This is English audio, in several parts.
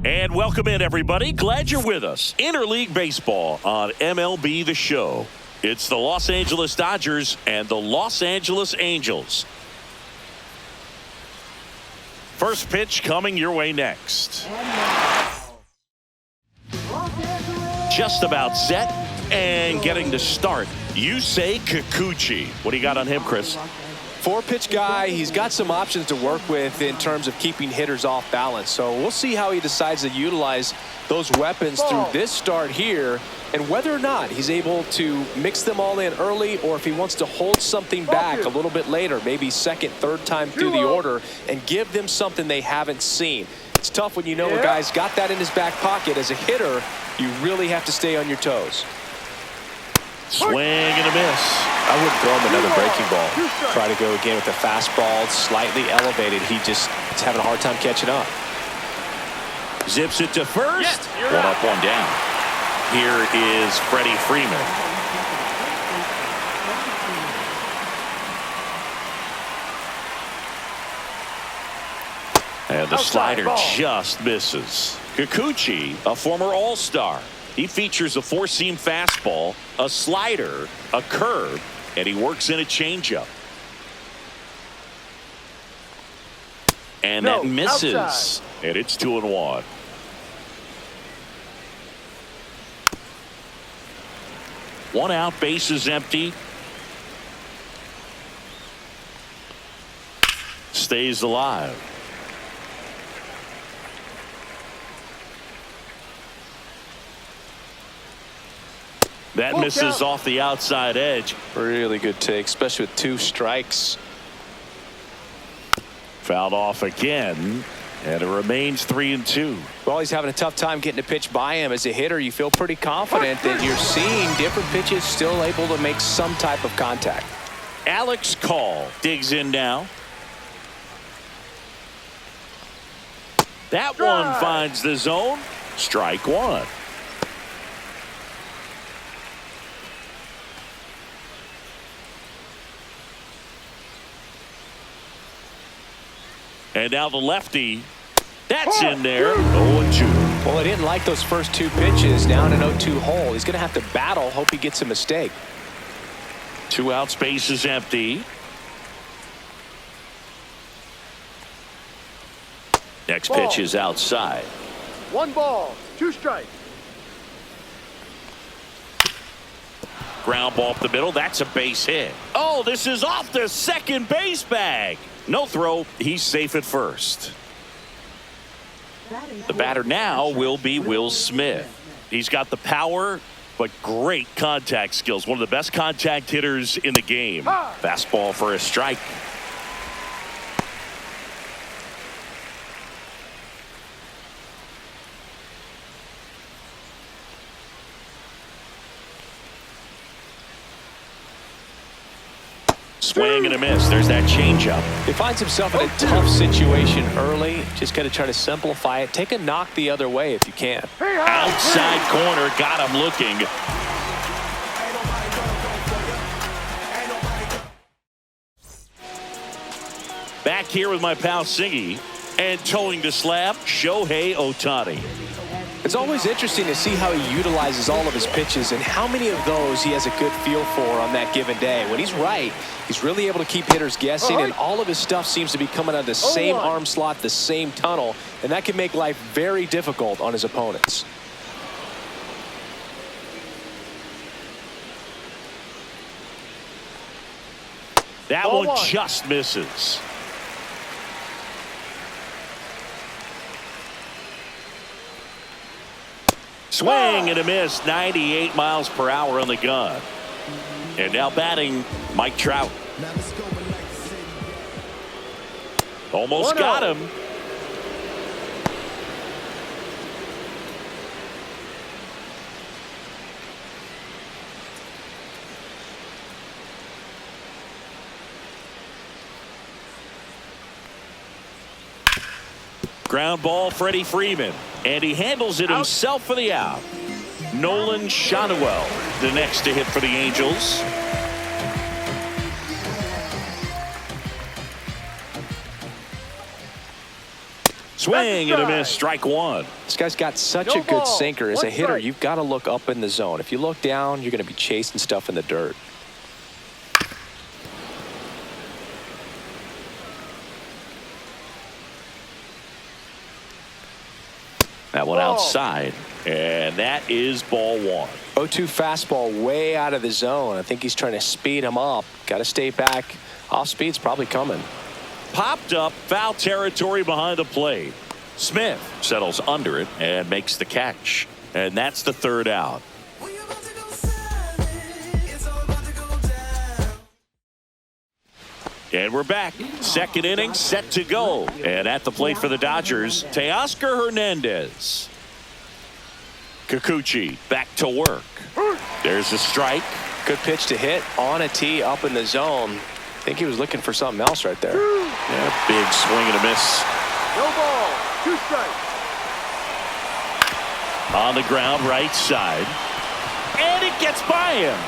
And welcome in, everybody. Glad you're with us. Interleague Baseball on MLB The Show. It's the Los Angeles Dodgers and the Los Angeles Angels. First pitch coming your way next. Just about set and getting to start. Yusei Kikuchi. What do you got on him, Chris? Four-pitch guy. He's got some options to work with in terms of keeping hitters off balance. So we'll see how he decides to utilize those weapons through this start here, and whether or not he's able to mix them all in early, or if he wants to hold something back a little bit later, maybe second, third time through the order, and give them something they haven't seen. It's tough when you know a guy's got that in his back pocket. As a hitter, you really have to stay on your toes. Swing and a miss. I wouldn't throw him another breaking ball. Try to go again with the fastball, slightly elevated. He's having a hard time catching up. Zips it to first. One up, one down. Here is Freddie Freeman. And the slider just misses. Kikuchi, a former All-Star. He features a four-seam fastball, a slider, a curve, and he works in a changeup. And that misses. Outside. And it's 2-1. One out, bases empty. Stays alive. That misses off the outside edge. Really good take, especially with two strikes. Fouled off again, and it remains 3-2. Well, he's having a tough time getting a pitch by him. As a hitter, you feel pretty confident that you're seeing different pitches still able to make some type of contact. Alex Call digs in now. That one finds the zone. Strike one. And now the lefty. That's in there. 0-2. Well, he didn't like those first two pitches. Down an 0-2 hole. He's going to have to battle. Hope he gets a mistake. Two outs, base is empty. Next pitch is outside. 1 ball, 2 strikes. Ground ball up the middle. That's a base hit. Oh, this is off the second base bag. No throw. He's safe at first. The batter now will be Will Smith. He's got the power, but great contact skills. One of the best contact hitters in the game. Fastball for a strike. Swing and a miss. There's that changeup. He finds himself in a tough situation early. Just got to try to simplify it. Take a knock the other way if you can. Outside corner. Got him looking. Back here with my pal Singy. And towing the slab, Shohei Ohtani. It's always interesting to see how he utilizes all of his pitches and how many of those he has a good feel for on that given day. When he's right, he's really able to keep hitters guessing, and all of his stuff seems to be coming out of the same arm slot, the same tunnel, and that can make life very difficult on his opponents. That one just misses. Swing and a miss. 98 miles per hour on the gun. And now batting, Mike Trout. Almost got him. Ground ball, Freddie Freeman. And he handles it himself for the out. Nolan Shotwell, the next to hit for the Angels. Swing and a miss, strike one. This guy's got such a good sinker. As a hitter, you've got to look up in the zone. If you look down, you're going to be chasing stuff in the dirt. That one outside, and that is ball one. 0-2 fastball way out of the zone. I think he's trying to speed him up. Got to stay back. Off speed's probably coming. Popped up, foul territory behind the plate. Smith settles under it and makes the catch. And that's the third out. And we're back. Second inning set to go. And at the plate for the Dodgers, Teoscar Hernandez. Kikuchi back to work. There's a strike. Good pitch to hit on a tee up in the zone. I think he was looking for something else right there. Yeah, big swing and a miss. No ball. 2 strikes. On the ground, right side. And it gets by him.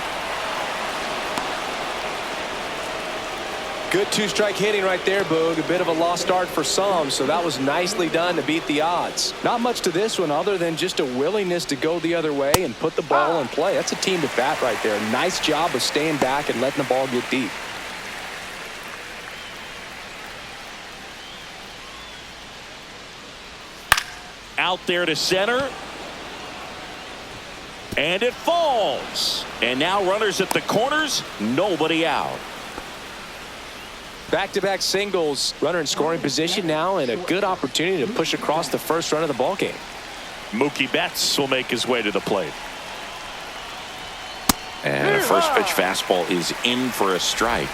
Good 2-strike hitting right there, Boog. A bit of a lost start for some, so that was nicely done to beat the odds. Not much to this one other than just a willingness to go the other way and put the ball in play. That's a team to bat right there. Nice job of staying back and letting the ball get deep. Out there to center. And it falls. And now runners at the corners, nobody out. Back-to-back singles. Runner in scoring position now, and a good opportunity to push across the first run of the ball game. Mookie Betts will make his way to the plate. And a first pitch fastball is in for a strike.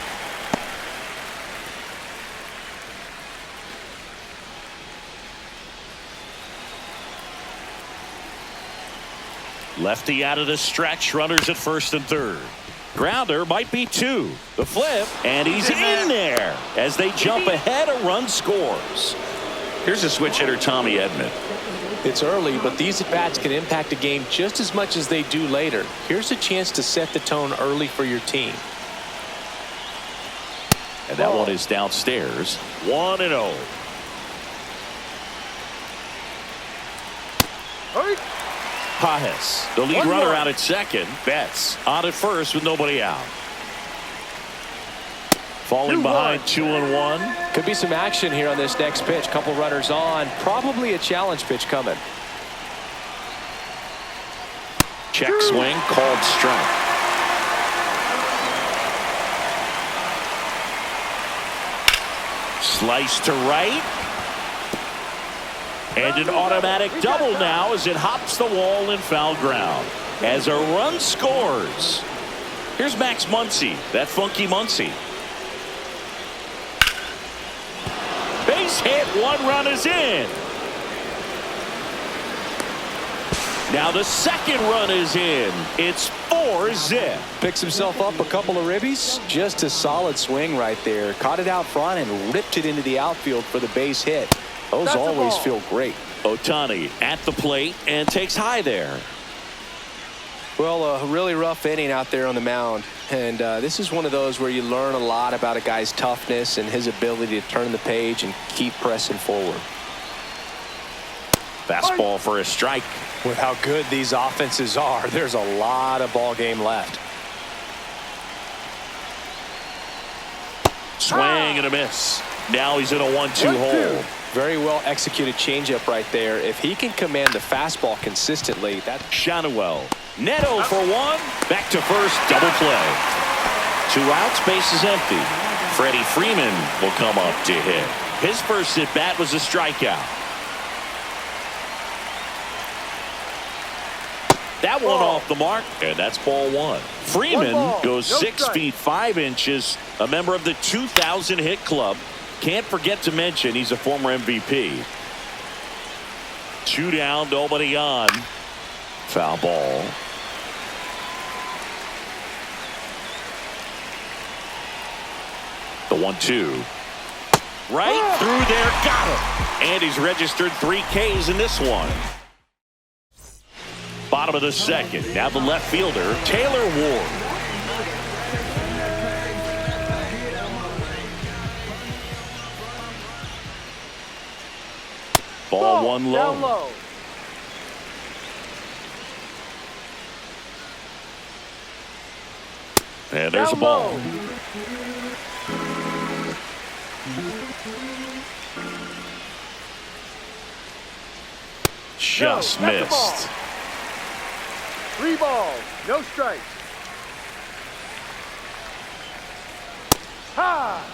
Lefty out of the stretch, runners at first and third. Grounder might be 2. The flip, and he's in there. As they jump ahead, a run scores. Here's a switch hitter, Tommy Edman. It's early, but these at-bats can impact a game just as much as they do later. Here's a chance to set the tone early for your team. And that one is downstairs. 1-0. Pajes, the lead runner out at second. Betts on at first with nobody out. Falling behind 2-1. Could be some action here on this next pitch. Couple runners on. Probably a challenge pitch coming. Check swing, called strike. Slice to right. And an automatic double now as it hops the wall in foul ground. As a run scores. Here's Max Muncy, that funky Muncy. Base hit, 1 run is in. Now the second run is in. It's 4-zip. Picks himself up a couple of ribbies. Just a solid swing right there. Caught it out front and ripped it into the outfield for the base hit. Those always feel great. Ohtani at the plate and takes high there. Well, a really rough inning out there on the mound. And this is one of those where you learn a lot about a guy's toughness and his ability to turn the page and keep pressing forward. Fastball for a strike. With how good these offenses are, there's a lot of ball game left. Swing and a miss. Now he's in a 1-2 hole. Very well executed changeup right there. If he can command the fastball consistently, that. Shanuel. Neto for 1. Back to first. Double play. 2 outs. Base is empty. Freddie Freeman will come up to hit. His first at bat was a strikeout. That one off the mark, and that's ball 1. Freeman goes 6 feet 5 inches. A member of the 2,000 hit club. Can't forget to mention he's a former MVP. 2 down, nobody on. Foul ball. The 1-2. Right through there, got him. And he's registered 3 Ks in this one. Bottom of the second. Now the left fielder, Taylor Ward. Ball one low. Down low. And there's a ball. Low. Just No, that's a ball. missed. 3 balls, no strikes. Ha!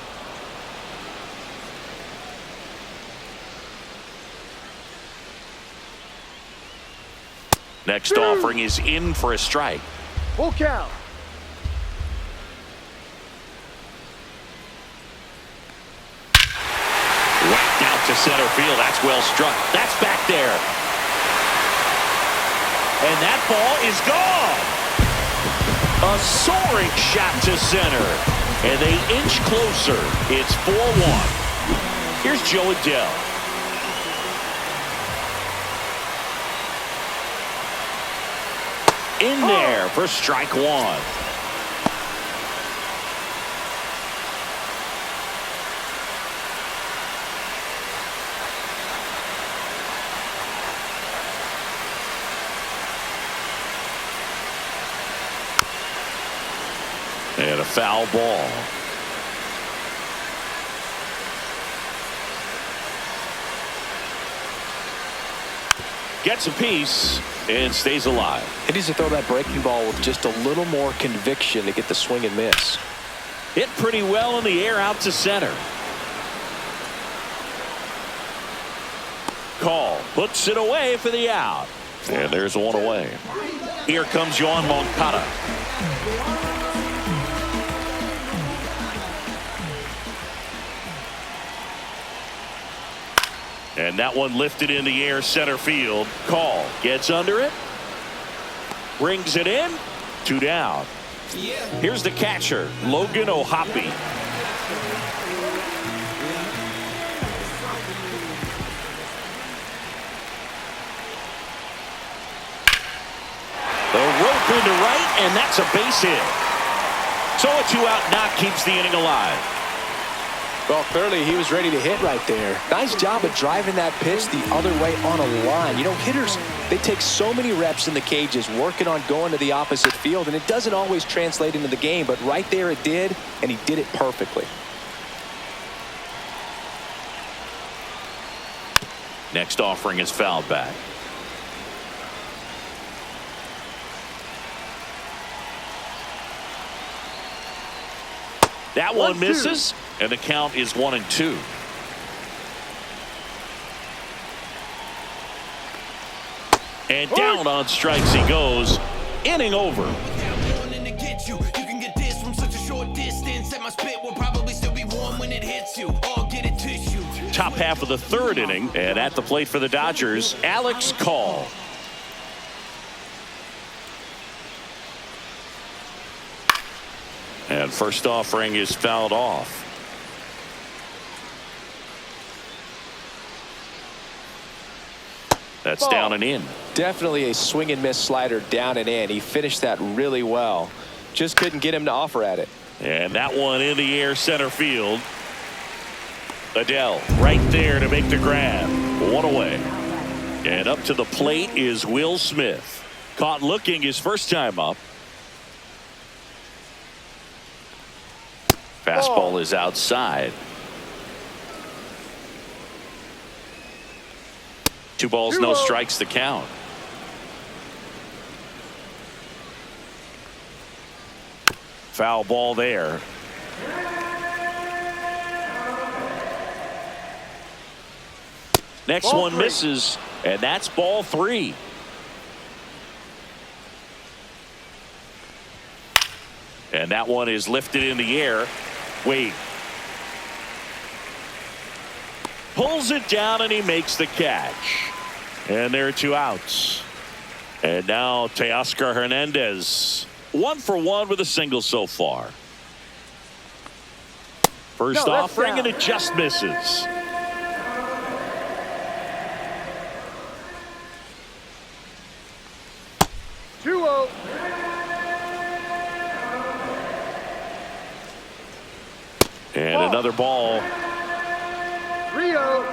Next offering is in for a strike. Full count. Whacked out to center field. That's well struck. That's back there. And that ball is gone. A soaring shot to center. And they inch closer. It's 4-1. Here's Joe Adele. In there for strike one. And a foul ball. Gets a piece and stays alive. He needs to throw that breaking ball with just a little more conviction to get the swing and miss. Hit pretty well in the air out to center. Call puts it away for the out. And there's one away. Here comes Yoan Moncada. And that one lifted in the air center field. Call gets under it. Brings it in. 2 down. Here's the catcher, Logan O'Hoppe. The rope into right, and that's a base hit. So a 2-out knock keeps the inning alive. Well, clearly he was ready to hit right there. Nice job of driving that pitch the other way on a line. You know, hitters, they take so many reps in the cages working on going to the opposite field, and it doesn't always translate into the game, but right there it did, and he did it perfectly. Next offering is fouled back. That one misses, and the count is 1-2. And down on strikes he goes. Inning over. Top half of the third inning, and at the plate for the Dodgers, Alex Call. And first offering is fouled off. That's down and in. Definitely a swing and miss slider down and in. He finished that really well. Just couldn't get him to offer at it. And that one in the air center field. Adele right there to make the grab. One away. And up to the plate is Will Smith. Caught looking his first time up. Fastball is outside. 2 balls, no strikes, the count. Foul ball there. Next one misses, and that's ball 3. And that one is lifted in the air. Wade pulls it down, and he makes the catch. And there are 2 outs. And now Teoscar Hernandez, 1 for 1 with a single so far. First offering, and it just misses. And another ball. 3-0.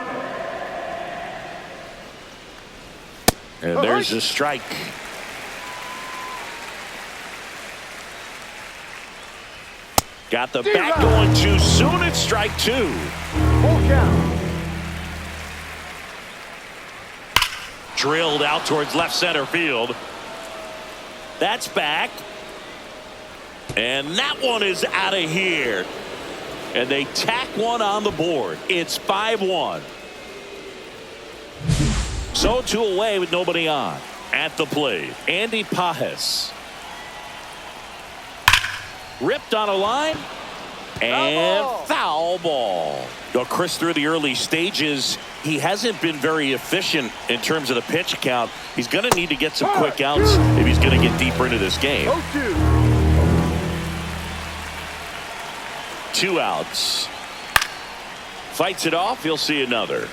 And there's a strike. Got the bat going too soon. It's strike two. Full count. Drilled out towards left center field. That's back. And that one is out of here. And they tack one on the board. It's 5-1. So 2 away with nobody on. At the plate, Andy Pajes. Ripped on a line. And foul ball. Now, Chris, through the early stages, he hasn't been very efficient in terms of the pitch count. He's going to need to get some quick outs if he's going to get deeper into this game. 2 outs. Fights it off. He'll see another.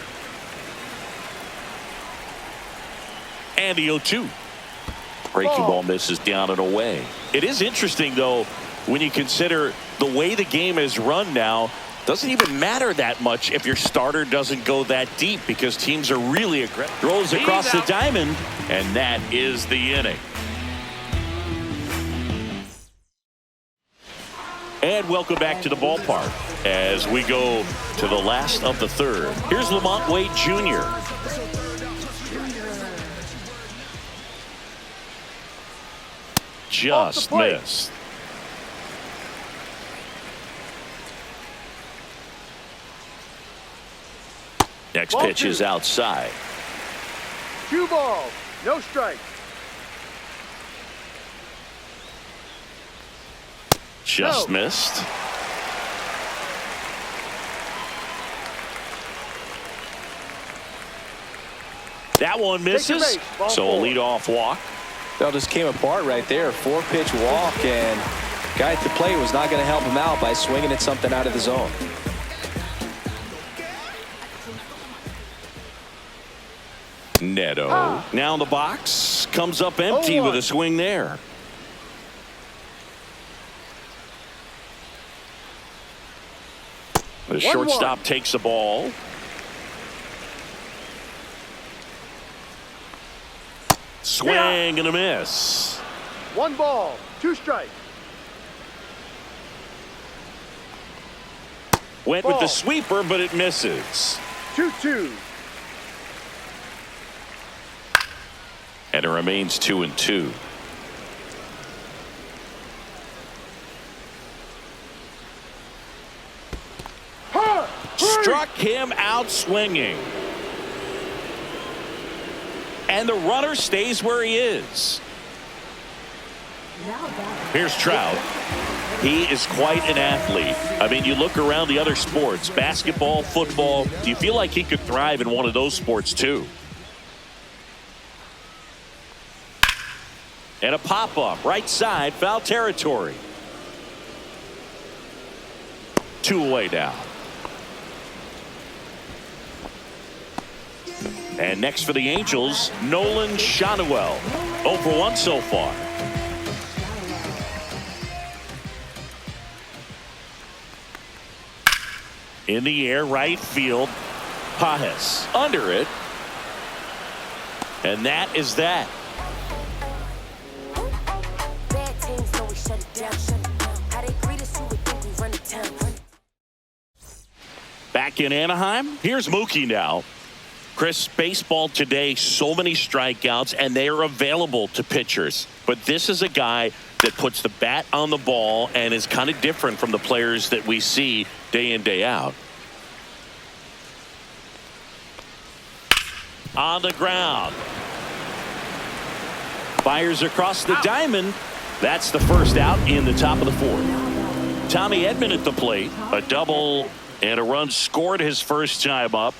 And the 0-2. Breaking ball misses down and away. It is interesting, though, when you consider the way the game is run now. Doesn't even matter that much if your starter doesn't go that deep because teams are really aggressive. Throws across the diamond, and that is the inning. And welcome back to the ballpark as we go to the last of the third. Here's Lamont Wade Jr. Just missed. Next pitch is outside. 2 balls, no strike. Just missed. That one misses. So a leadoff walk. That just came apart right there. 4-pitch walk, and guy at the plate was not going to help him out by swinging at something out of the zone. Neto now in the box, comes up empty with a swing there. The shortstop takes the ball. Swing and a miss. 1 ball, 2 strikes. Went with the sweeper, but it misses. 2-2. And it remains 2-2. Struck him out swinging. And the runner stays where he is. Here's Trout. He is quite an athlete. I mean, you look around the other sports, basketball, football. Do you feel like he could thrive in one of those sports too? And a pop-up, right side, foul territory. 2 away now. And next for the Angels, Nolan Schanuel. 0 for 1 so far. In the air, right field. Pajes under it. And that is that. Back in Anaheim, here's Mookie now. Chris, baseball today, so many strikeouts, and they are available to pitchers. But this is a guy that puts the bat on the ball and is kind of different from the players that we see day in, day out. On the ground. Fires across the diamond. That's the first out in the top of the 4th. Tommy Edman at the plate. A double and a run scored his first time up.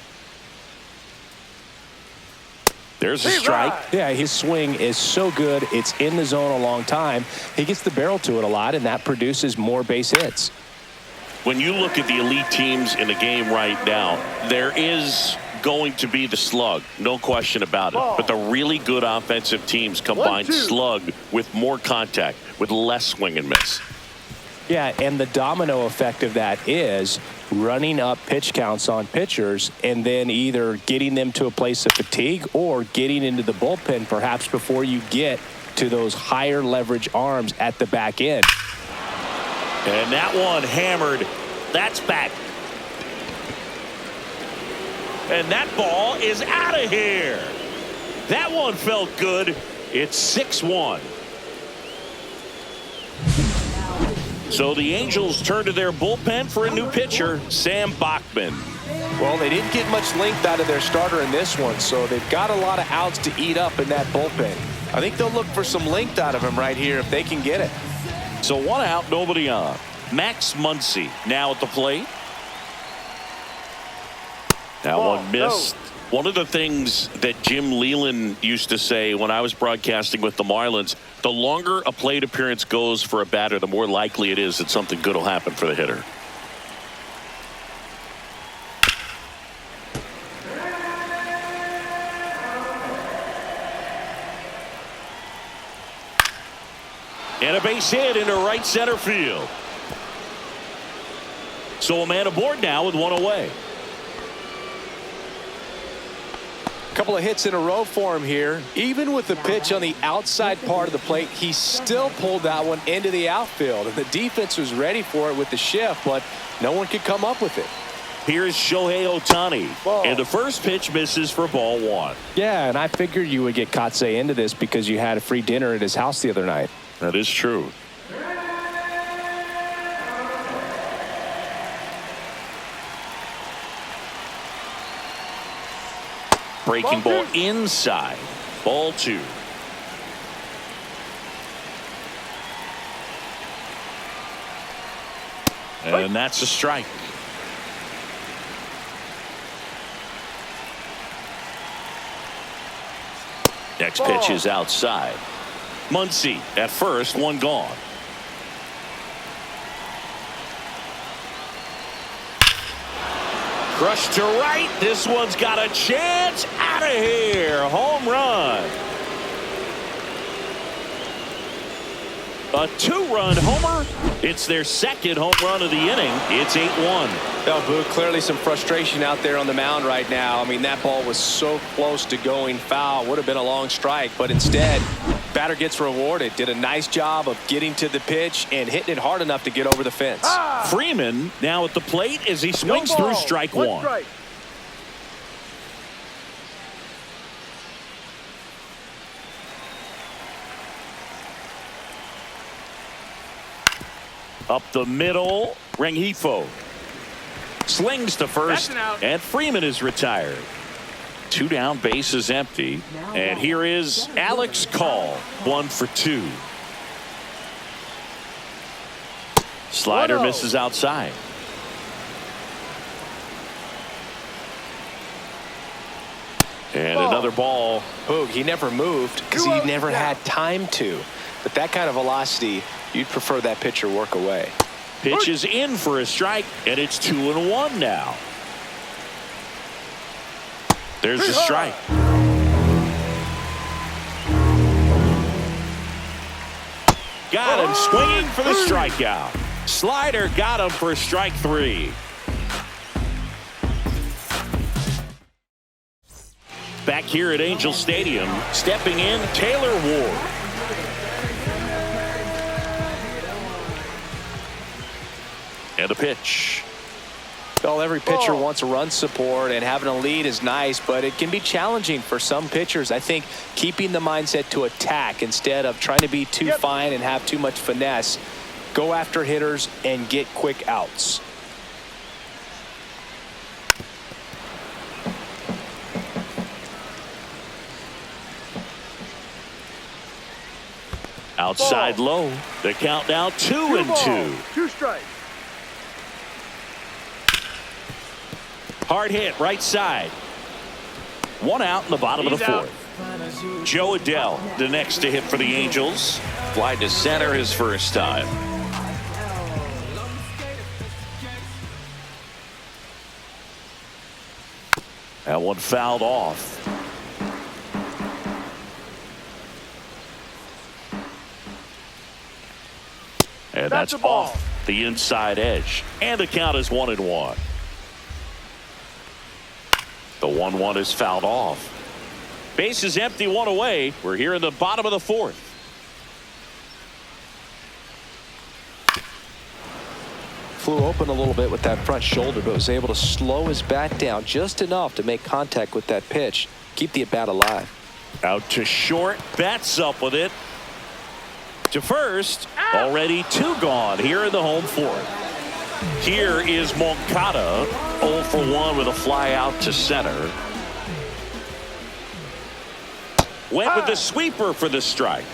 There's a strike. Yeah, his swing is so good. It's in the zone a long time. He gets the barrel to it a lot, and that produces more base hits. When you look at the elite teams in the game right now, there is going to be the slug, no question about it. But the really good offensive teams combine slug with more contact, with less swing and miss. Yeah, and the domino effect of that is running up pitch counts on pitchers and then either getting them to a place of fatigue or getting into the bullpen perhaps before you get to those higher leverage arms at the back end. And that one hammered. That's back. And that ball is out of here. That one felt good. It's 6-1. So the Angels turn to their bullpen for a new pitcher, Sam Bachman. Well, they didn't get much length out of their starter in this one, so they've got a lot of outs to eat up in that bullpen. I think they'll look for some length out of him right here if they can get it. So 1 out, nobody on. Max Muncy now at the plate. That one missed. One of the things that Jim Leland used to say when I was broadcasting with the Marlins, the longer a plate appearance goes for a batter, the more likely it is that something good will happen for the hitter. And a base hit into right center field. So a man aboard now with 1 away. Couple of hits in a row for him here. Even with the pitch on the outside part of the plate, he still pulled that one into the outfield. And the defense was ready for it with the shift, but no one could come up with it. Here's Shohei Ohtani. And the first pitch misses for ball 1. Yeah, and I figured you would get Kotsay into this because you had a free dinner at his house the other night. That is true. Breaking ball inside. Ball 2. And that's a strike. Next pitch is outside. Muncy at first, 1 gone. Crushed to right. This one's got a chance. Out of here. Home run. A 2-run homer. It's their second home run of the inning. It's 8-1. Well, Boo, clearly some frustration out there on the mound right now. I mean, that ball was so close to going foul. Would have been a long strike, but instead, batter gets rewarded. Did a nice job of getting to the pitch and hitting it hard enough to get over the fence. Freeman now at the plate as he swings through strike 1. Strike. Up the middle, Rengifo slings to first, and Freeman is retired. 2 down, bases empty, and here is Alex Call, 1 for 2. Slider misses outside. And another ball. Boog, he never moved because he never had time to. But that kind of velocity, you'd prefer that pitcher work away. Pitch is in for a strike, and it's 2-1 now. There's a strike. Got him swinging for the strikeout. Slider got him for strike 3. Back here at Angel Stadium, stepping in, Taylor Ward. And a pitch. Well, every pitcher wants a run support, and having a lead is nice, but it can be challenging for some pitchers. I think keeping the mindset to attack instead of trying to be too fine and have too much finesse. Go after hitters and get quick outs. Outside low. The count now 2-2. 2 strikes. Hard hit right side. 1 out in the bottom of the 4th. Joe Adell, the next to hit for the Angels. Fly to center his first time. That one fouled off. And that's a ball. off. the inside edge. And the count is 1-1. The 1-1 is fouled off. Base is empty, one away. We're here in the bottom of the fourth. Flew open a little bit with that front shoulder, but was able to slow his bat down just enough to make contact with that pitch. Keep the at-bat alive. Out to short. Bats up with it. To first. Already 2 gone here in the home fourth. Here is Moncada. 0 for 1 with a fly out to center. Went with the sweeper for the strike.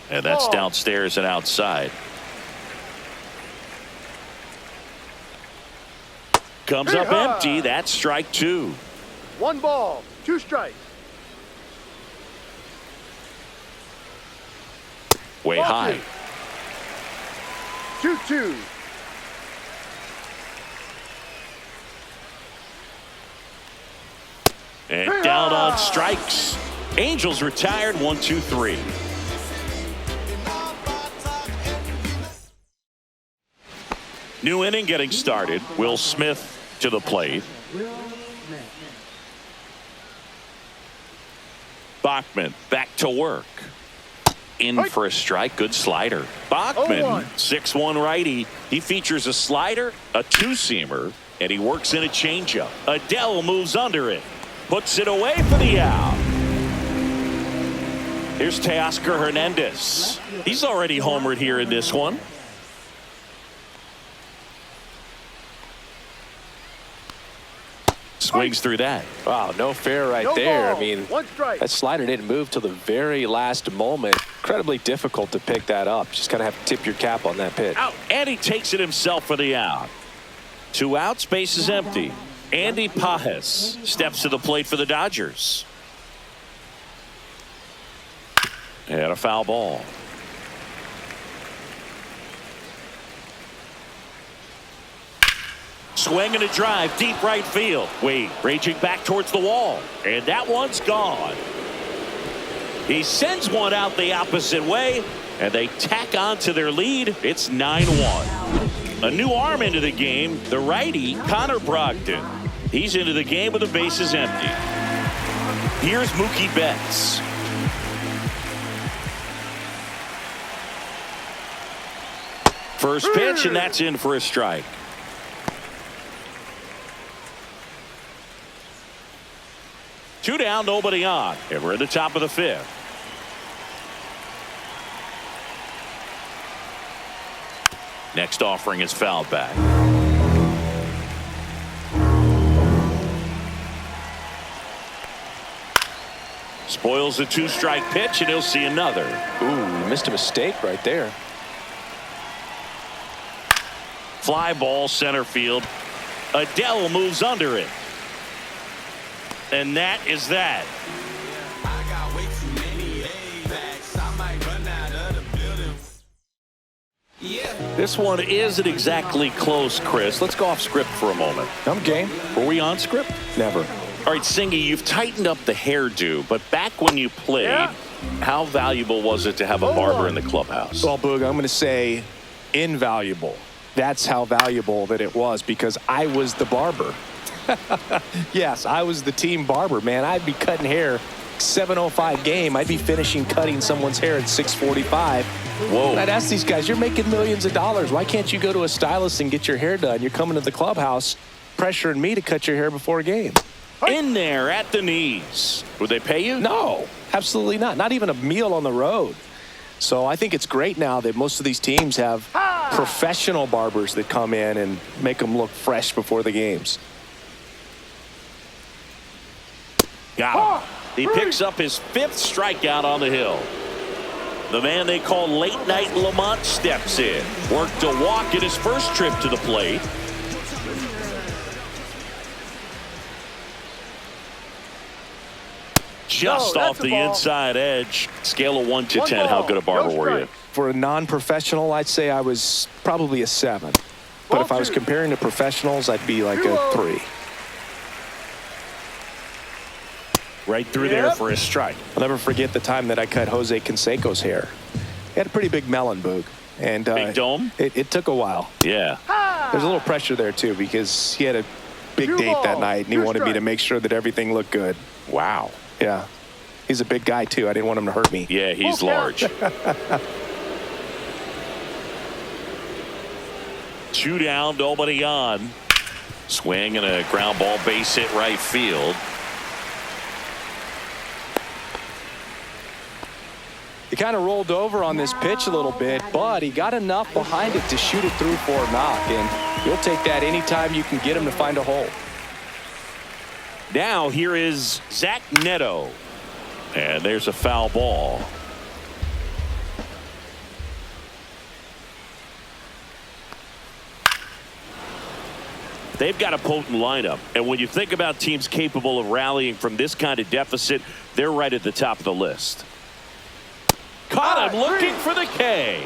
And that's downstairs and outside. Comes up empty. That's strike 2. 1 ball, 2 strikes. Way high. 2-2. And down on strikes. Angels retired. 1-2-3. New inning getting started. Will Smith to the plate. Bachman back to work. In for a strike. Good slider. Bachman, 6'1" righty. He features a slider, a two-seamer, and he works in a changeup. Adele moves under it. Puts it away for the out. Here's Teoscar Hernandez. He's already homered here in this one. Swings through that. Wow, no fair right there. I mean, that slider didn't move till the very last moment. Incredibly difficult to pick that up. Just kind of have to tip your cap on that pitch. Out. And he takes it himself for the out. 2 outs, base is empty. Andy Pages steps to the plate for the Dodgers. And a foul ball. Swing and a drive, deep right field. Wade raging back towards the wall. And that one's gone. He sends one out the opposite way, and they tack on to their lead. It's 9-1. A new arm into the game, the righty, Connor Brogdon. He's into the game with the bases empty. Here's Mookie Betts. First pitch, and that's in for a strike. Two down, nobody on, and we're at the top of the fifth. Next offering is fouled back. Spoils the 2-strike pitch, and he'll see another. Ooh, missed a mistake right there. Fly ball center field. Adele moves under it. And that is that. This one isn't exactly close, Chris. Let's go off script for a moment. I'm game. Were we on script? Never. All right, Singy, you've tightened up the hairdo, but back when you played, how valuable was it to have a barber in the clubhouse? Well, Boog, I'm going to say invaluable. That's how valuable that it was, because I was the barber. Yes, I was the team barber, man. I'd be cutting hair 7:05 game. I'd be finishing cutting someone's hair at 6:45. Whoa. And I'd ask these guys, you're making millions of dollars. Why can't you go to a stylist and get your hair done? You're coming to the clubhouse pressuring me to cut your hair before a game. In there at the knees. Would they pay you? No, absolutely not. Not even a meal on the road. So I think it's great now that most of these teams have professional barbers that come in and make them look fresh before the games. Got him. He picks up his 5th strikeout on the hill. The man they call Late Night Lamont steps in. Worked a walk in his first trip to the plate. Just off the inside edge. Scale of 1 to 10. How good a barber were you? For a non-professional, I'd say I was probably a 7. But if I was comparing to professionals, I'd be like a 3. Right through there for a strike. I'll never forget the time that I cut Jose Canseco's hair. He had a pretty big melon, Boog. And big dome? It took a while. Yeah. There's a little pressure there, too, because he had a big date that night, and he wanted me to make sure that everything looked good. Wow. Yeah. He's a big guy, too. I didn't want him to hurt me. Yeah, he's large. 2 down, nobody on. Swing and a ground ball, base hit right field. He kind of rolled over on this pitch a little bit, but he got enough behind it to shoot it through for a knock, and you'll take that anytime you can get him to find a hole. Now here is Zach Neto, and there's a foul ball. They've got a potent lineup, and when you think about teams capable of rallying from this kind of deficit, they're right at the top of the list. Caught him looking for the K.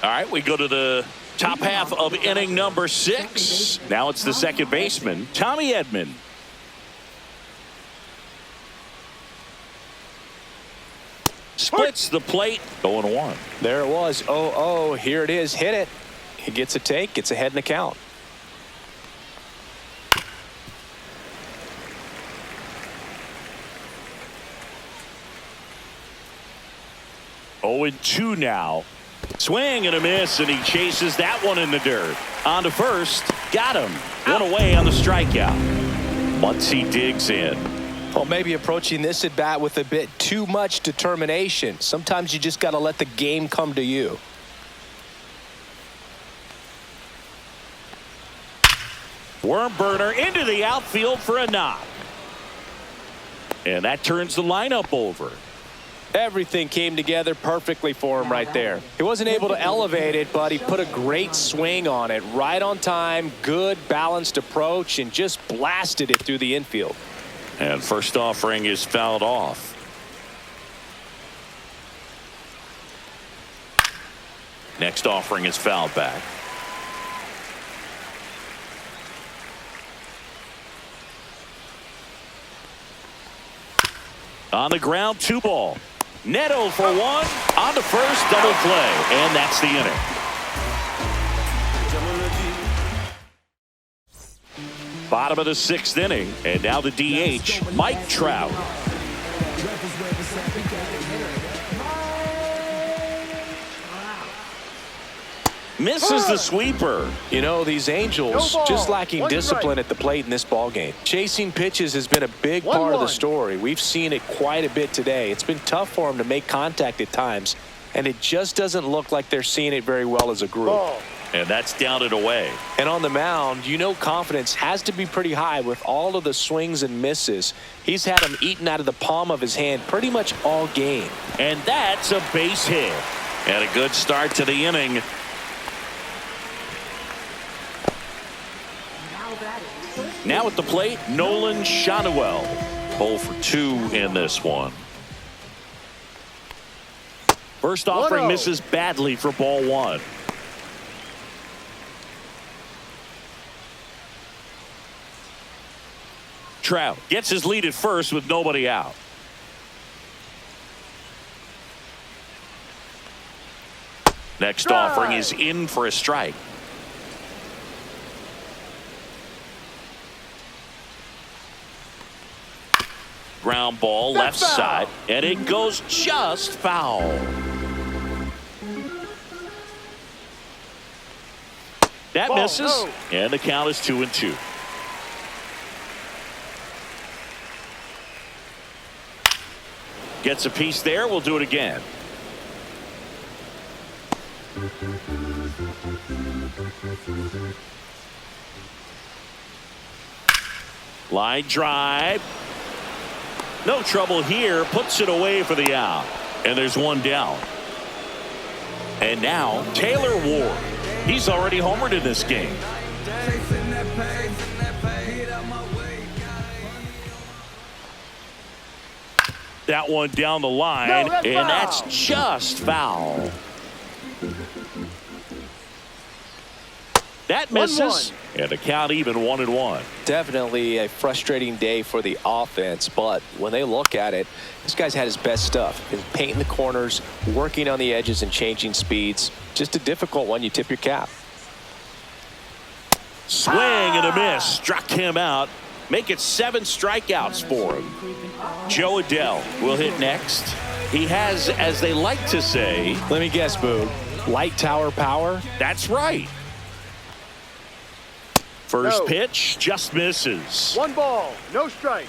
All right, we go to the top half of inning number 6. Now it's the second baseman, Tommy Edman. Splits the plate, 0-1. There it was. 0-0. Here it is. Hit it. He gets a take. Gets ahead in the count. Oh, 2 now. Swing and a miss, and he chases that one in the dirt. On to first. Got him. One away on the strikeout. Once he digs in. Well, maybe approaching this at bat with a bit too much determination. Sometimes you just got to let the game come to you. Worm burner into the outfield for a knock. And that turns the lineup over. Everything came together perfectly for him right there. He wasn't able to elevate it, but he put a great swing on it. Right on time, good balanced approach, and just blasted it through the infield. And first offering is fouled off. Next offering is fouled back. On the ground, 2 ball. Neto for 1. On to first, double play. And that's the inning. Bottom of the 6th inning, and now the DH, Mike Trout. Misses the sweeper. You know, these Angels just lacking discipline at the plate in this ballgame. Chasing pitches has been a big part of the story. We've seen it quite a bit today. It's been tough for them to make contact at times, and it just doesn't look like they're seeing it very well as a group. And that's down and away. And on the mound, you know, confidence has to be pretty high with all of the swings and misses. He's had them eaten out of the palm of his hand pretty much all game. And that's a base hit. And a good start to the inning. Now at the plate, Nolan Shotwell. 0 for 2 in this one. First offering misses badly for ball 1. Trout gets his lead at first with nobody out. Next offering is in for a strike. Ground ball left side, and it goes just foul. That misses, and the count is 2-2. Gets a piece there. We'll do it again. Line drive. No trouble here. Puts it away for the out. And there's 1 down. And now Taylor Ward. He's already homered in this game. That one down the line, and that's just foul. That misses. And the count even 1-1. Definitely a frustrating day for the offense, but when they look at it, this guy's had his best stuff. He's painting the corners, working on the edges and changing speeds. Just a difficult one. You tip your cap. Swing and a miss. Struck him out. Make it 7 strikeouts for him. Joe Adell will hit next. He has, as they like to say, let me guess, Boo, light tower power? That's right. First pitch just misses. 1 ball, no strike.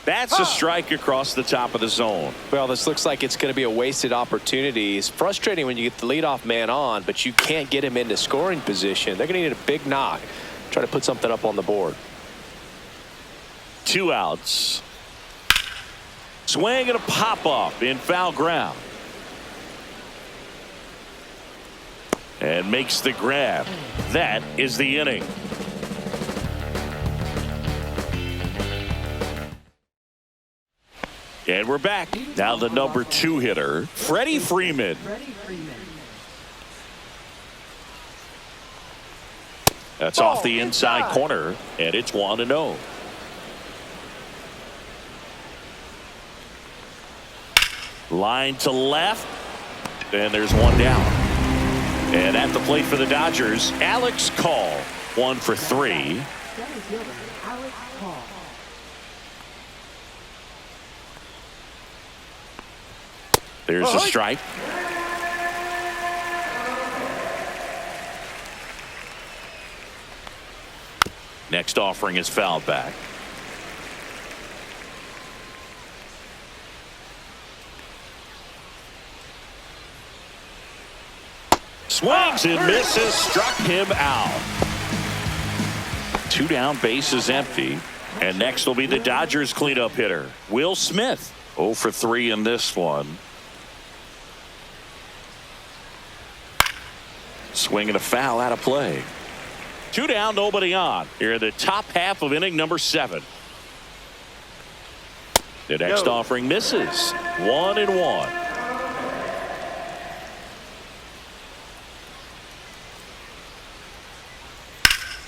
That's a strike across the top of the zone. Well, this looks like it's going to be a wasted opportunity. It's frustrating when you get the leadoff man on, but you can't get him into scoring position. They're going to need a big knock. Try to put something up on the board. 2 outs. Swing and a pop-up in foul ground. And makes the grab. That is the inning. And we're back. Now the number 2 hitter, Freddie Freeman. That's off the inside corner, and it's 1-0. Line to left, and there's 1 down. And at the plate for the Dodgers, Alex Call, 1 for 3. There's a strike. Next offering is fouled back. Swings and misses, struck him out. 2 down, base is empty. And next will be the Dodgers cleanup hitter, Will Smith. 0 for 3 in this one. Swing and a foul out of play. 2 down, nobody on. Here in the top half of inning number 7. The next offering misses. 1-1.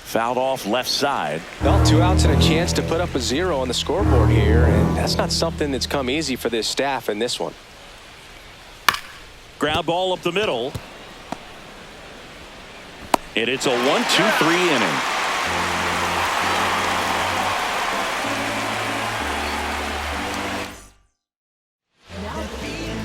Fouled off left side. Well, 2 outs and a chance to put up a 0 on the scoreboard here, and that's not something that's come easy for this staff in this one. Ground ball up the middle. And it's a 1-2-3 inning.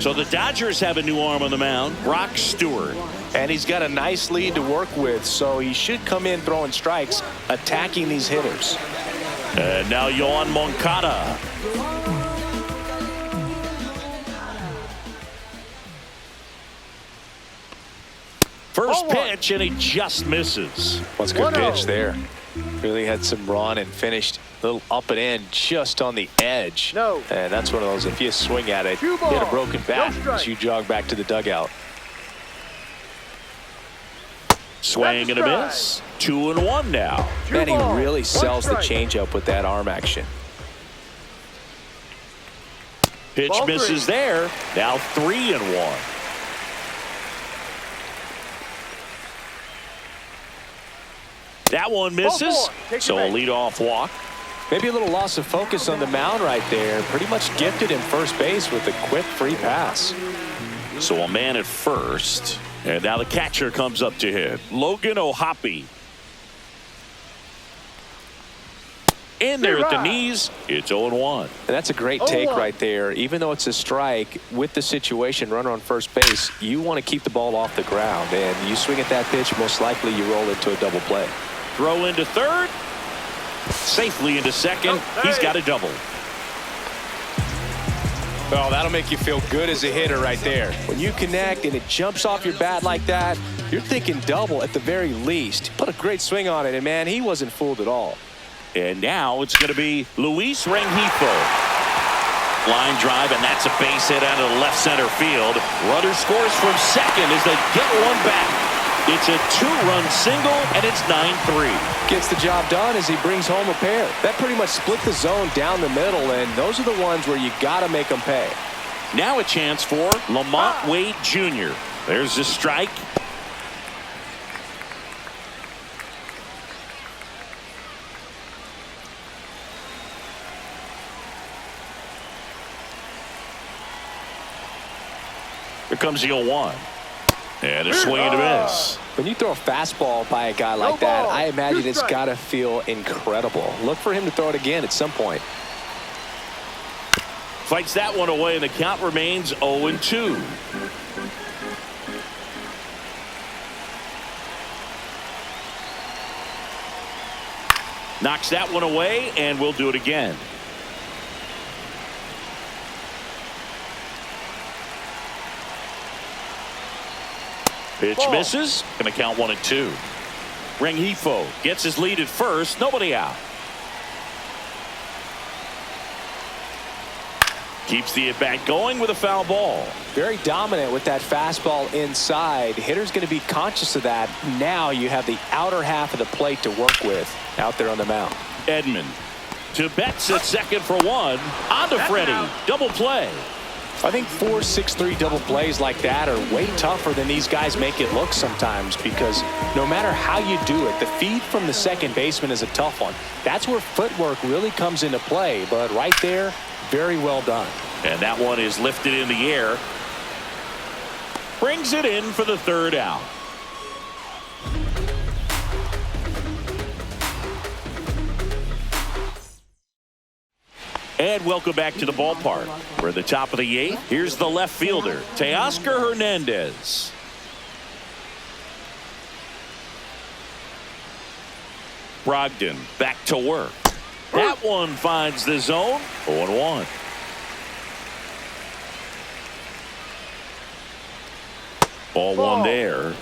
So the Dodgers have a new arm on the mound, Brock Stewart. And he's got a nice lead to work with, so he should come in throwing strikes, attacking these hitters. And now Yoan Moncada. First pitch, and he just misses. What's a good pitch there. Really had some run and finished a little up and in just on the edge. And that's one of those, if you swing at it, you hit a broken bat as you jog back to the dugout. Swing and a miss. 2-1 now. And he really sells the changeup with that arm action. Pitch misses there. Now 3-1. That one misses, so a leadoff walk. Maybe a little loss of focus on the mound right there. Pretty much gifted in first base with a quick free pass. So a man at first, and now the catcher comes up to hit. Logan O'Hoppe. In there at the knees, it's 0-1. And that's a great take right there. Even though it's a strike, with the situation, runner on first base, you want to keep the ball off the ground. And you swing at that pitch, most likely you roll into a double play. Throw into third. Safely into second. He's got a double. Well, that'll make you feel good as a hitter right there. When you connect and it jumps off your bat like that, you're thinking double at the very least. Put a great swing on it, and man, he wasn't fooled at all. And now it's going to be Luis Rengifo. Line drive, and that's a base hit out of the left center field. Runner scores from second as they get one back. It's a 2-run single, and it's 9-3. Gets the job done as he brings home a pair. That pretty much split the zone down the middle, and those are the ones where you got to make them pay. Now a chance for Lamont Wade Jr. There's a strike. Here comes the 0-1. And a swing and a miss. When you throw a fastball by a guy like that, I imagine it's got to feel incredible. Look for him to throw it again at some point. Fights that one away, and the count remains 0-2. Knocks that one away, and we'll do it again. Pitch misses. Going to count 1-2. Rengifo gets his lead at first. Nobody out. Keeps the at-bat going with a foul ball. Very dominant with that fastball inside. Hitter's going to be conscious of that. Now you have the outer half of the plate to work with out there on the mound. Edman to Betts at second for one. On to Freddie. Double play. I think 4-6-3 double plays like that are way tougher than these guys make it look sometimes, because no matter how you do it, the feed from the second baseman is a tough one. That's where footwork really comes into play. But right there, very well done. And that one is lifted in the air. Brings it in for the third out. And welcome back to the ballpark. We're at the top of the 8th. Here's the left fielder, Teoscar Hernandez. Brogdon back to work. That one finds the zone. 0-1. Ball one there.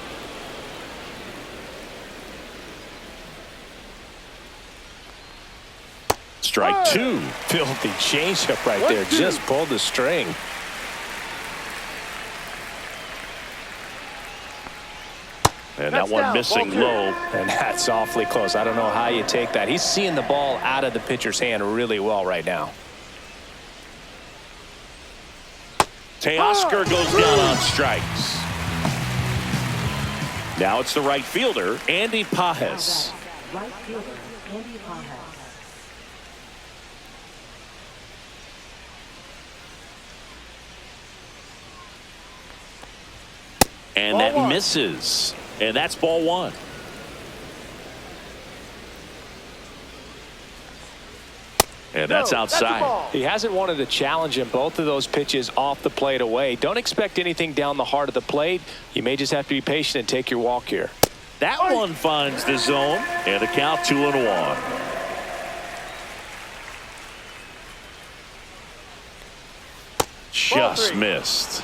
Strike two. Filthy changeup right there. Just pulled the string. And that one missing low. And that's awfully close. I don't know how you take that. He's seeing the ball out of the pitcher's hand really well right now. Teoscar goes down on strikes. Now it's the right fielder, Andy Pages. Right fielder, Andy Pages. And that misses. And that's ball one. And that's outside. He hasn't wanted to challenge him. Both of those pitches off the plate away. Don't expect anything down the heart of the plate. You may just have to be patient and take your walk here. That one finds the zone. And the count 2-1. Just missed.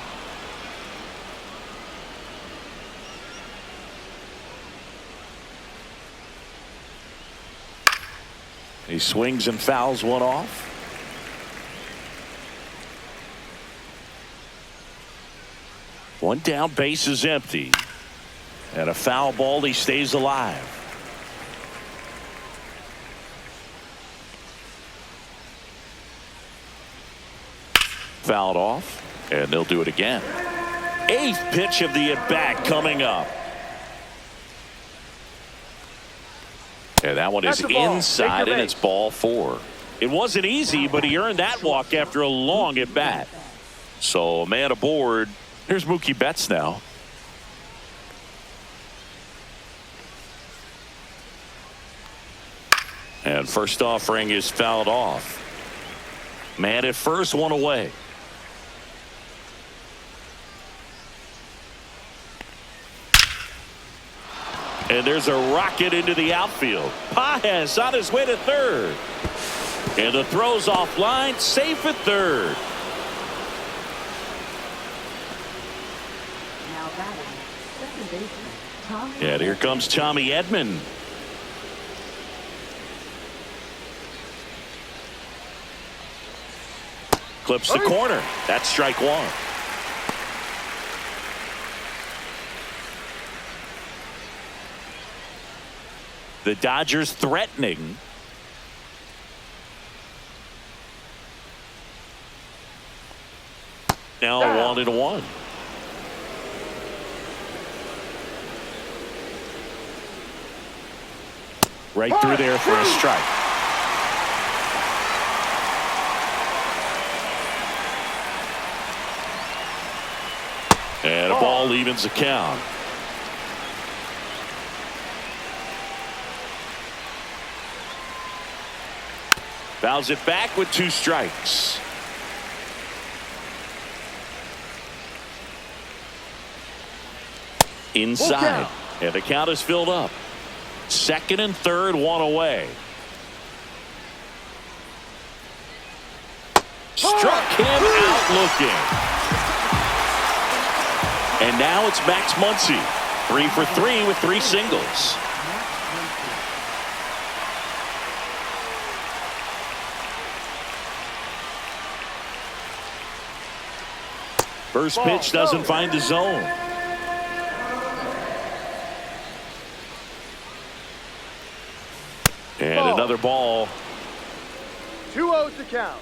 He swings and fouls one off. One down, base is empty. And a foul ball, he stays alive. Fouled off, and they'll do it again. 8th pitch of the at-bat coming up. And that one is inside, and it's ball 4. It wasn't easy, but he earned that walk after a long at-bat. So a man aboard. Here's Mookie Betts now. And first offering is fouled off. Man at first, one away. And there's a rocket into the outfield. Pages on his way to third. And the throw's offline, safe at third. Now batting, second baseman, Tommy. And here comes Tommy Edman. Clips the corner. That's strike one. The Dodgers threatening. Now Down. 1-1. Right through there for a strike. And a ball evens the count. Fouls it back with 2 strikes. Inside. And the count is filled up. 2nd and 3rd, 1 away. Struck him out looking. And now it's Max Muncy. 3 for 3 with 3 singles. First pitch doesn't find the zone. And another ball. 2-0 to count.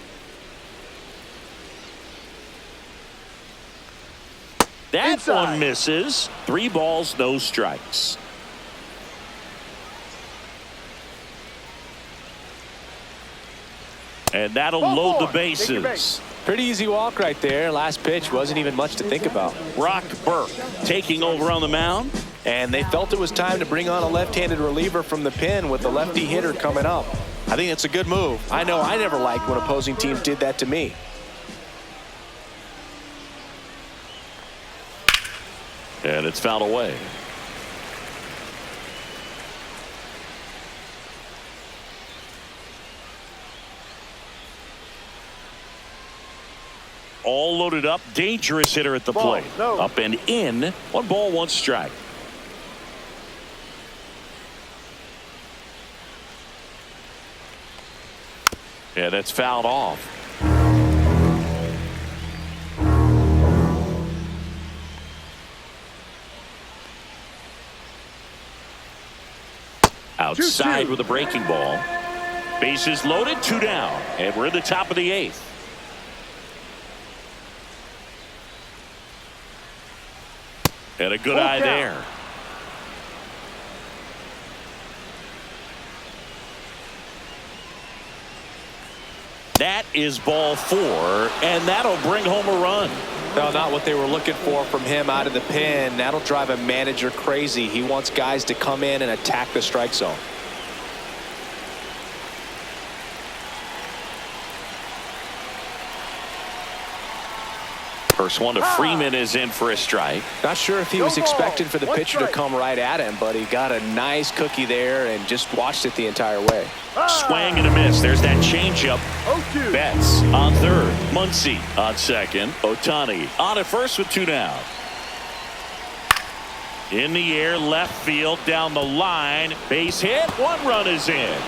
That Inside. one misses. 3 balls, no strikes. And that'll load the bases. Pretty easy walk right there. Last pitch wasn't even much to think about. Brock Burke taking over on the mound. And they felt it was time to bring on a left-handed reliever from the pen with the lefty hitter coming up. I think it's a good move. I know I never liked when opposing teams did that to me. And it's fouled away. All loaded up. Dangerous hitter at the plate. No. Up and in. 1 ball, 1 strike. Yeah, that's fouled off. Outside with a breaking ball. Bases loaded, 2 down. And we're in the top of the 8th. And a good eye there. That is ball 4, and that'll bring home a run. No, not what they were looking for from him out of the pen. That'll drive a manager crazy. He wants guys to come in and attack the strike zone. First one to Freeman is in for a strike. Not sure if he was expecting for the pitcher to come right at him, but he got a nice cookie there and just watched it the entire way. Swing and a miss. There's that changeup. 0-2. Betts on 3rd. Muncy on 2nd. Ohtani on at 1st with 2 down. In the air, left field, down the line. Base hit. 1 run is in.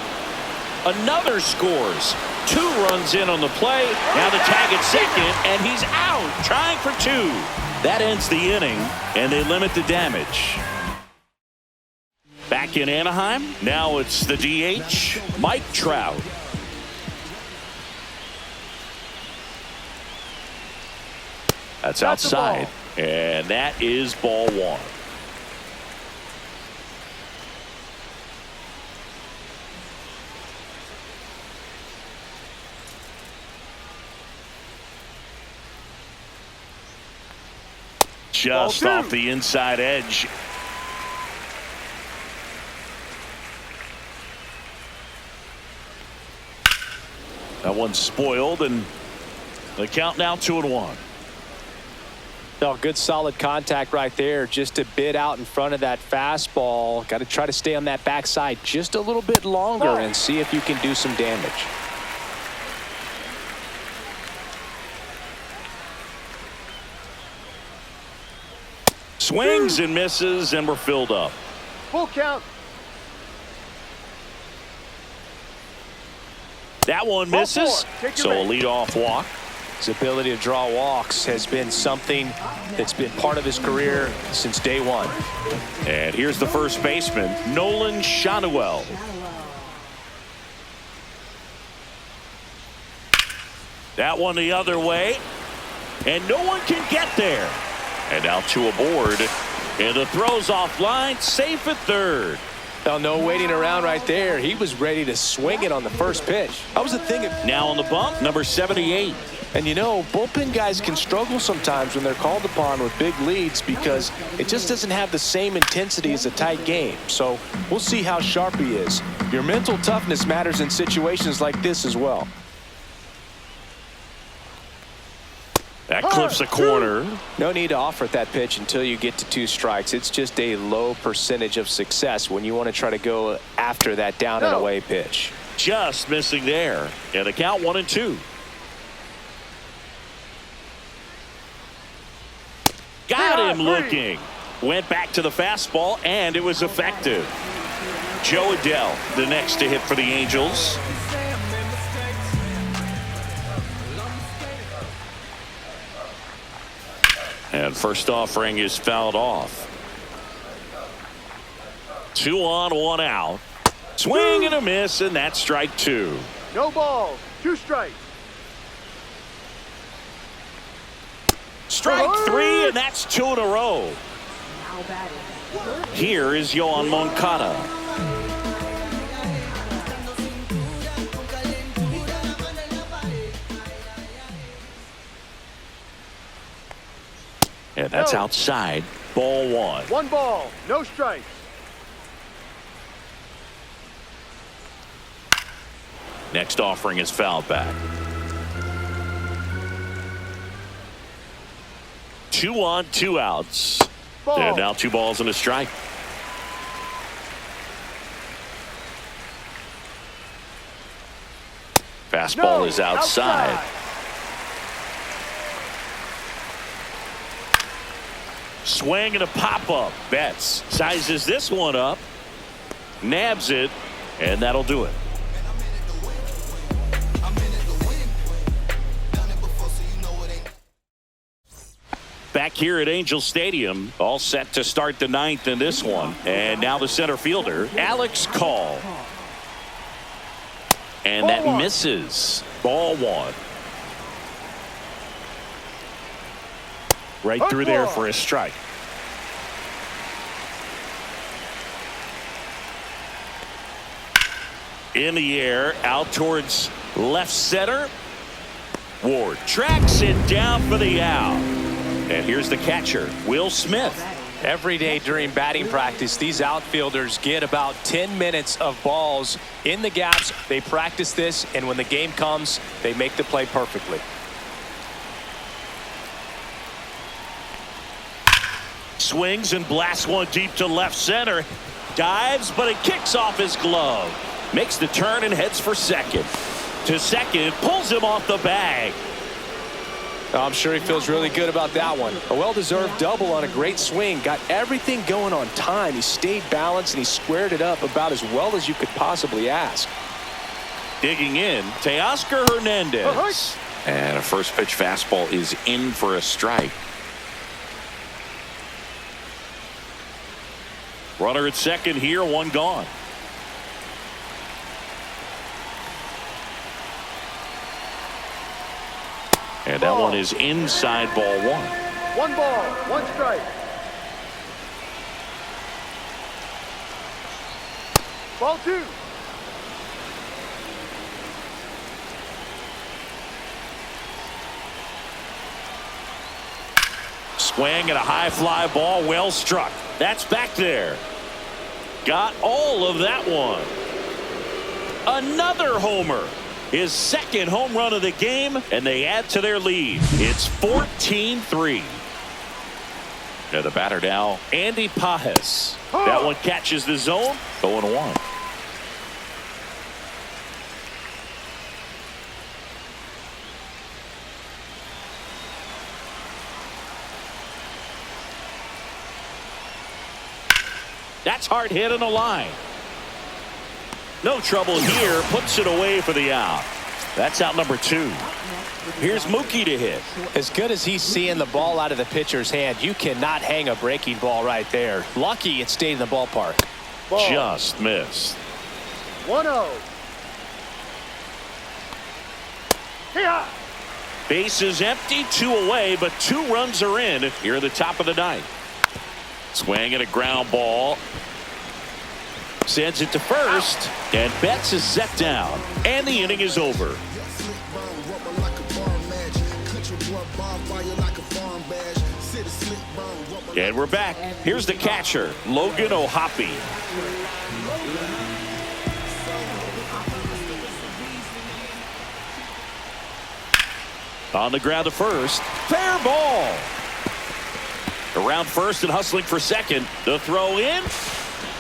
Another scores. 2 runs in on the play. Now the tag at 2nd, and he's out, trying for 2. That ends the inning, and they limit the damage. Back in Anaheim, now it's the DH, Mike Trout. That's outside, and that is ball 1. Just off the inside edge. That one's spoiled, and the count now 2-1. No, good solid contact right there. Just a bit out in front of that fastball. Got to try to stay on that backside just a little bit longer and see if you can do some damage. Swings and misses, and we're filled up. Full count. That one misses, so a leadoff walk. His ability to draw walks has been something that's been part of his career since day 1. And here's the first baseman, Nolan Schanuel. That one the other way. and no one can get there. And now two aboard, and the throw's offline, safe at third. Now, no waiting around right there. He was ready to swing it on the first pitch. That was the thing. Now on the bump, number 78. And you know, bullpen guys can struggle sometimes when they're called upon with big leads because it just doesn't have the same intensity as a tight game. So we'll see how sharp he is. Your mental toughness matters in situations like this as well. That clips a corner. No need to offer at that pitch until you get to 2 strikes. It's just a low percentage of success when you want to try to go after that down and away pitch. Just missing there. And the count 1-2. Got him looking. Went back to the fastball, and it was effective. Joe Adell, the next to hit for the Angels. And first offering is fouled off. 2 on, 1 out. Swing and a miss, and that's strike 2. No balls. 2 strikes. Strike 3, and that's 2 in a row. Now batting. Here is Yohan Moncada. And that's outside. Ball 1. 1 ball. No strikes. Next offering is fouled back. 2 on, 2 outs. Ball. And now 2 balls and a strike. Fastball is outside. Swing and a pop-up. Betts sizes this one up, nabs it, and that'll do it. Back here at Angel Stadium, all set to start the 9th in this one. And now the center fielder, Alex Call. And that misses. Ball 1. Right through there for a strike. In the air, out towards left center. Ward tracks it down for the out. And here's the catcher, Will Smith. Every day during batting practice, these outfielders get about 10 minutes of balls in the gaps. They practice this, and when the game comes, they make the play perfectly. Swings and blasts one deep to left center. Dives, but it kicks off his glove. Makes the turn and heads for second. To second, pulls him off the bag. I'm sure he feels really good about that one. A well-deserved double on a great swing. Got everything going on time. He stayed balanced and he squared it up about as well as you could possibly ask. Digging in, Teoscar Hernandez. And a first pitch fastball is in for a strike. Runner at second here, 1 gone. And that one is inside, ball 1. 1 ball. 1 strike. Ball 2. Swing and a high fly ball, well struck. That's back there. Got all of that one. Another homer. His second home run of the game, and they add to their lead. It's 14-3. Now the batter now, Andy Pajes. That one catches the zone. 0-1. That's hard hit on the line. No trouble here. Puts it away for the out. That's out number 2. Here's Mookie to hit. As good as he's seeing the ball out of the pitcher's hand, you cannot hang a breaking ball right there. Lucky it stayed in the ballpark. Ball. Just missed. 1-0. Hey-ha! Base is empty, 2 away, but 2 runs are in here at the top of the ninth. Swing and a ground ball. Sends it to first, and Betts is set down, and the inning is over. And we're back. Here's the catcher, Logan O'Hoppe. On the ground to first. Fair ball. Around first and hustling for second. The throw in.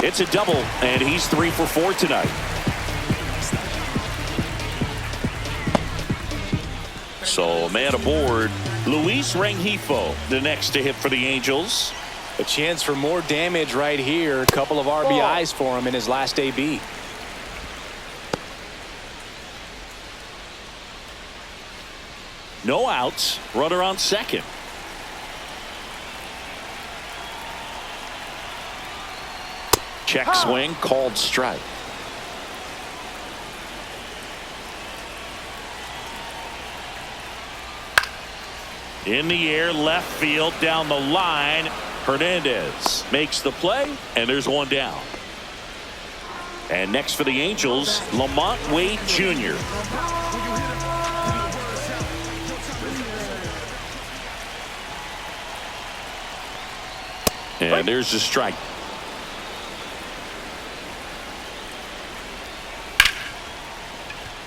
It's a double, and he's 3 for 4 tonight. So, man aboard, Luis Rengifo, the next to hit for the Angels. A chance for more damage right here. A couple of RBIs for him in his last AB. No outs. Runner on second. Check swing, called strike. In the air, left field, down the line. Hernandez makes the play, and there's one down. And next for the Angels, Lamont Wade Jr. And there's the strike.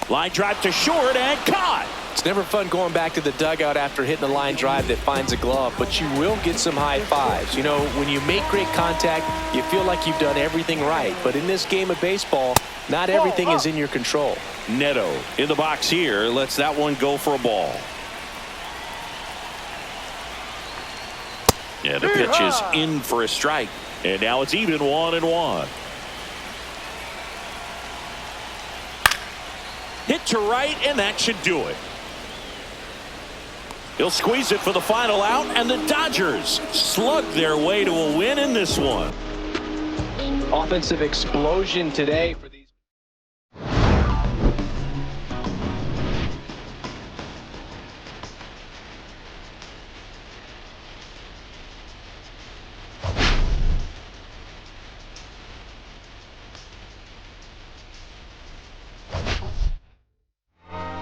Line drive to short and caught. It's never fun going back to the dugout after hitting a line drive that finds a glove, but you will get some high fives. You know, when you make great contact, you feel like you've done everything right. But in this game of baseball, not everything is in your control. Neto in the box here lets that one go for a ball. Yeah, the pitch is in for a strike. And now it's even 1-1. Hit to right, and that should do it. He'll squeeze it for the final out, and the Dodgers slug their way to a win in this one. Offensive explosion today.